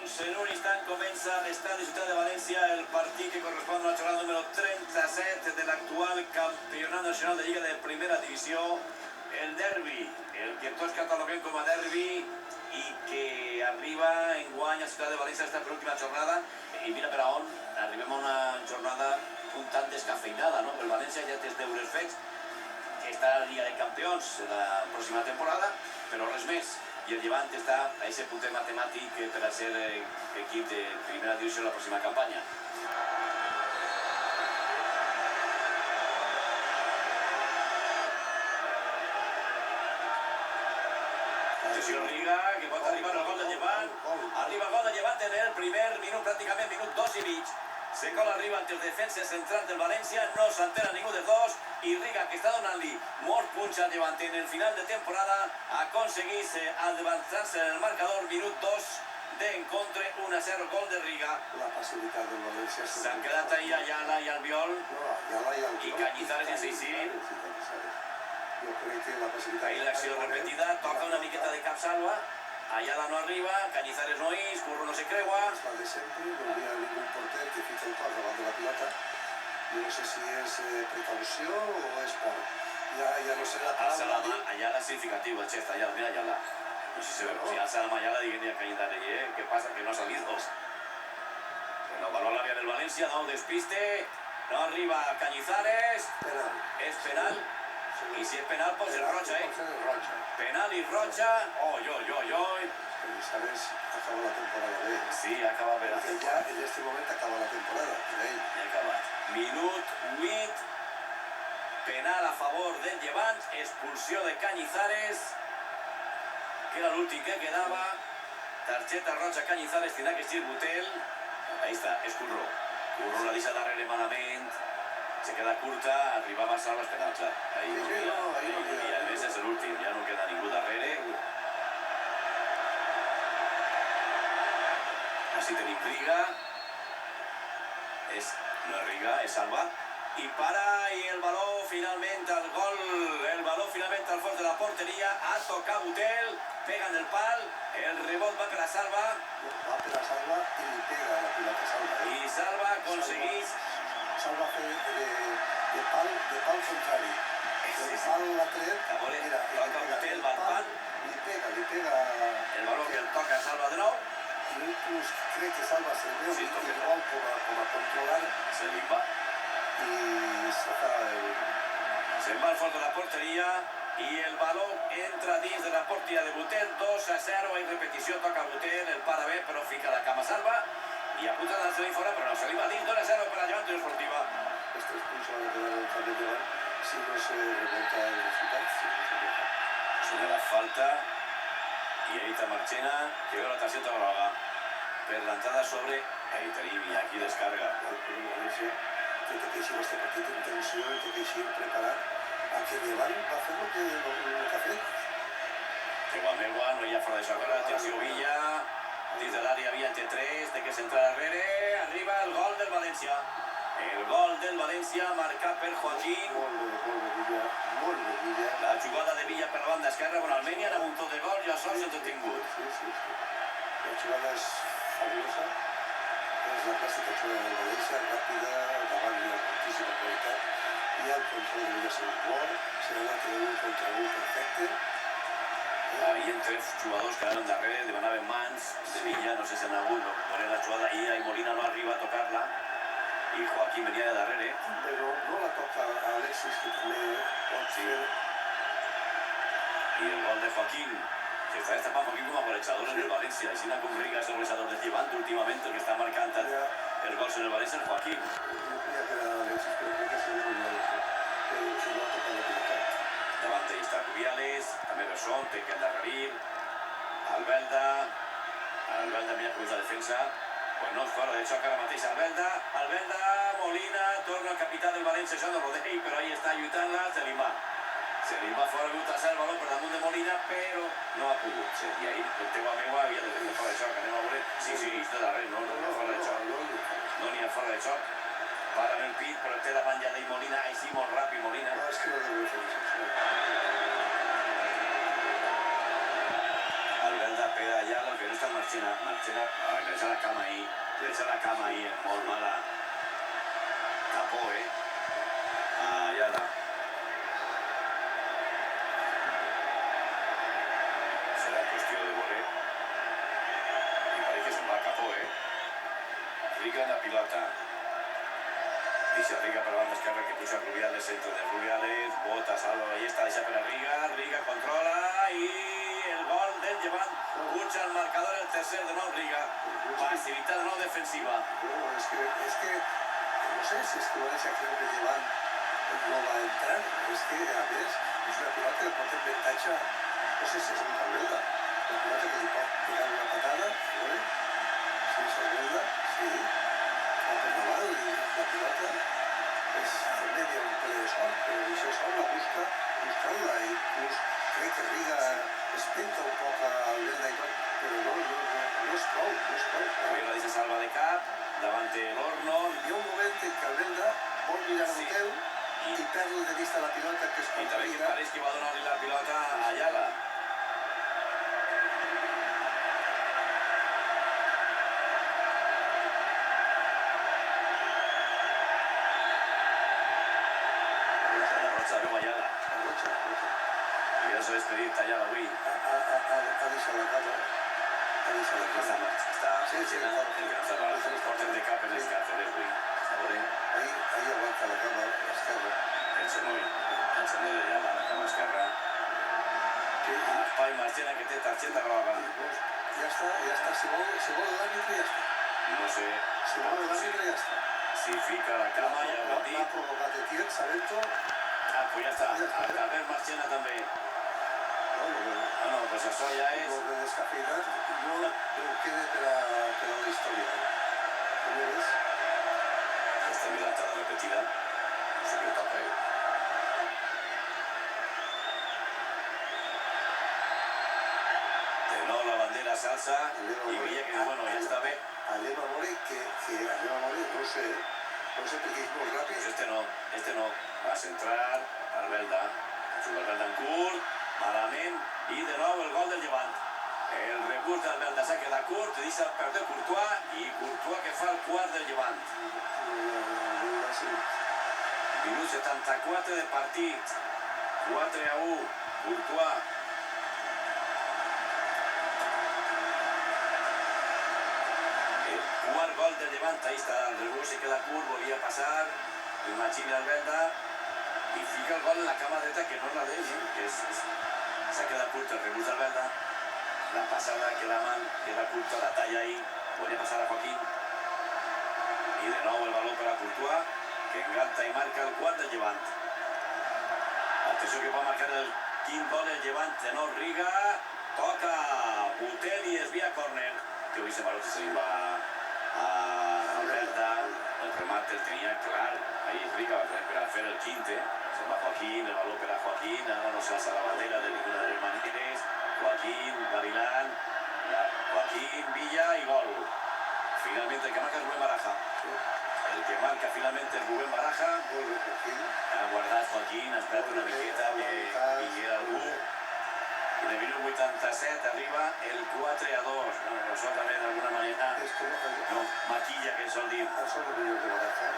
Doncs en un instant comença a l'estadi Ciutat de València el partit que correspon a la jornada número 37 de l'actual Campionat Nacional de Lliga de Primera Divisió, el derbi, el que tots cataloguem com a derbi i que arriba enguany a Ciutat de València esta penúltima jornada. I mira per a on arribem a una jornada un tant descafeinada, no? El València ja té els deures fets, està a la Lliga de Campions la pròxima temporada, però res més. I el Llevant està a aquest punt matemàtic per a ser equip de primera divisió la pròxima campanya. Atenció Riga, que pot arribar al gol del Llevant. Arriba el gol del Llevant en el primer minut, pràcticament minut 2 i mig. Se cola arriba entre els defenses centrals del València, no s'entera ningú dels dos, i Riga, que està donant-li molts punts al Llevant en el final de temporada, aconseguís avançar-se en el marcador, minut 2 d'encontre, 1-0, gol de Riga. La facilitat del València... S'han quedat ahí Ayala i Albiol, i Cañizares en Seixí. Jo crec que la facilitat... Ahí l'acció repetida, toca una miqueta de cap salva, Ayala no arriba, Cañizares no és, Curro no se creua. És la de sempre, no hi ha ningú porter que fica el cos davant de la pilota. Jo no sé si és precaució o és por. Ja no sé la paraula. Ayala és significatiu, el xest, Ayala, mira Ayala. No sé si veu, si alça la Ayala, diguen a Cañizares, ¿qué pasa? Que no ha salido. Bueno, balón al área del Valencia, no despiste, no arriba Cañizares. Penal. És penal. I si és penal, pues el roja, Penal i roja. Cañizares acaba la temporada bé. Sí, acaba bé. Ja en este moment acaba la temporada. Ja acaba. Minut 8. Penal a favor del Llevant. Expulsió de Cañizares, que era l'últim que quedava. Targeta roja Cañizares, tindrà que ser Butel. Ahí està, és Curro. Curro la deixa darrere malament. Se queda curta, arribava a salvar els penals. Ahí i a més és l'últim, ja no queda ningú darrere. Així tenim Riga. No és Riga, és Salva. I para, i el baló finalment al gol, el baló finalment al fons de la porteria, ha tocat Butel, pega en el pal, el rebot va per a Salva. Va per a Salva i li pega la pilota a Salva. I Salva aconsegueix... Salva fer de pal contrari. El pal l'ha tret, mira, toca Butel, va al pal. Li pega... El baló que el toca Salva de nou. I inclús crec que Salva se'l veu i el vol com a controlar. Se li va. I se'n va al fons de la porteria i el baló entra dins de la porteria de Butel. 2-0, en repetició toca Butel, el para bé, però fica la cama Salva. I a punt de dar-se-li fora, però no, se li va dins. 2-0 per a Llevant Unió Esportiva. Els 3 punts van a quedar en el camp de Llevant si no se revolta el resultat. Sona la falta i evita Marchena, que veu la targeta groga per l'entrada sobre... Ahí tenim i aquí descarga. El València té que eixir este partit en tensió i té que eixir preparat a que Llevant va fer el que ha fet. Tegua, no hi ha fora de xoc. Atenció Villa, dins de l'àrea Villa entre 3, té que centrar darrere, arriba el gol del València. El gol del València marcat per Joaquín. Molt bé Villa. La jugada de Villa per la banda esquerra, bueno, Almenia amb un tot de gol, ja sols entretingut. Sí. La jugada és fabulosa. És la clàssica jugada del València, ràpida, davant hi ha moltíssima qualitat. I el control de Villa segur, s'ha anat en un contra un perfecte. Hi havia 3 jugadors que anaven darrere, demanaven mans de Villa, no sé si han hagut poner la jugada ahí, i Molina no arriba a tocar-la. I Joaquín venia de darrere. Però no la toca a Alexis, que també pot ser... I el gol de Joaquín, que està destapant Joaquín com a golejador en el València. Així no com Riga és el golejador del Llevant últimament, el que està marcant el gol en el València és Joaquín. Jo creia que era Alexis, però crec que és el que se no toca la pilota. Davant d'ell està Rubiales, també Besson, té que endarrerir. Albelda mira com és la defensa. Pues no és fora de xoc ara mateix Albelda, Molina, torna el capità del València, Joan Rodell, però ahí està lluitant-la, se li va fora, ha hagut el baló per damunt de Molina, però no ha pogut ser. I ahir el teu amic havia de fer fora de xoc, anem a veure, sí, està darrere, no n'hi ha fora de xoc, no n'hi ha fora de xoc. Para en el pit, però té davant ja d'ell Molina, així molt ràpid Molina. No, és que no deu fer això. Albelda queda Ayala, el que no està Marchena, le deixa la cama ahí, molt mala. Tapó, a Ayala. Serà qüestió de voler. I parece que se'n va Capó, Riga en la pilota. Deixa Riga per la banda esquerra, que puja Rubiales, centre de Rubiales, bota, salva, Ballesta, deixa per a Riga controla i el gol del Llevant. Puja el marcador, el tercer de nou Riga. Facilitat de nou defensiva. Bueno, es que, no sé si es que Valencia creu que Llevant no va a entrar. Es que, a més, és una pilota que pot avantatge, no sé si és un Calvelda. La pilota que li pot pegar una patada, ¿no? Si és Calvelda, sí. Va per davant i la pilota és media un ple de sol, però això sol la busca-la i crec que Riga espenta un poc a Calvelda i tot, però no és prou. També la deixa salva de cap, davant l'Horno. Hi ha un moment en què Calvelda vol mirar a Boteu i perd de vista la pilota que és I contra també Riga. pareix que va donar-li la pilota a Ayala. La Rocha veu Ayala. Ja s'ha despedit Ayala avui. Ha deixat la cama. Està Marchena, el que no està mal. Els porten de cap en les càrceles avui. Ahí aguanta la cama esquerra. El genoll d'Ayala, la cama esquerra. Espai Marchena, que té targeta groga. Ja està. Si vol l'àrbitre, ja està. No sé Si vol l'àrbitre, ja està. si fica la cama, ja ho hem dit. L'ha provocat Etienne, sabent-ho. Pues ja està. Albert Marchena també. Bueno, pues això ja és... Molt ben descafeinat. No queda per a la història. Com ho ves? Aquesta milatada repetida. No sé què toca, De nou la bandera s'alça i veia que, bueno, ja està bé. Anem a veure no sé perquè és molt ràpid. Pues este no. Va a centrar Albelda. Juga Albelda en curt, malament, i de nou el gol del Llevant. El recurs d'Albelda s'ha quedat curt, deixa perdre Courtois, i Courtois que fa el quart del Llevant. Minut 74 de partit. 4-1. Courtois. El quart gol del Llevant, ahí està, el rebús se queda curt, volia passar, imagina Albelda, i fica el gol en la cama dreta, que no és la d'ell, que s'ha quedat curt el rebús d'Albelda. La passada queda curta, la talla ahí, volia passar a Joaquín. I de nou el baló per a Courtois, que enganta i marca el quart del Llevant. Atenció que pot marcar el quint gol el Llevant, de nou Riga, toca Botel i desvia córner. Que avui se marota se li va a Albelda, el remate el tenia clar, ahí Riga va per a fer el quinte, se'n va Joaquín, el baló per a Joaquín, ara no s'alça la bandera de ninguna de les maneres, Joaquín, Gavilán, Joaquín, Villa y gol. Finalmente el que marca es Rubén Baraja. El que marca finalmente es Rubén Baraja. Ha guardat Joaquín, ha esperat una miqueta que vinguera algú. I de minut 87 arriba el 4-2. Això també d'alguna manera maquilla, que sol dir. Això és el millor de Baraja.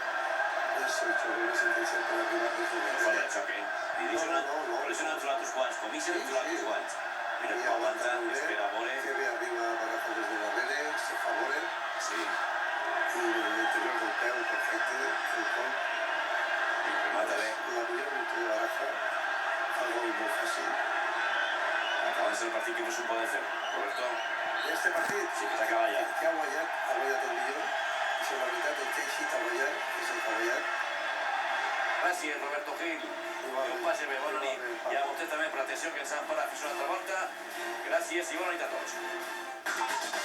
És el xoc més intel·ligent per arribar des de No fora de xoc, Però això no han trobat els guants. Com això no han trobat els guants. Mira com aguanta, espera a veure. Que bé arriba Baraja des de darrere, se favore. Sí. I l'interior del peu perfecte, el cop. I remata bé. La millor virtut de Baraja fa el gol molt fàcil. Acabant el partit que no s'ho poden fer, Roberto. Este partit Sí que s'acaba ja. que ha guanyat el millor. I si la veritat el que ha eixit a guanyar és el que ha guanyat. Gràcies, Roberto Gil. Que ho passi bé, bona nit. I a vostè també per l'atenció que ens han parat fins una altra volta. Gràcies i bona nit a tots.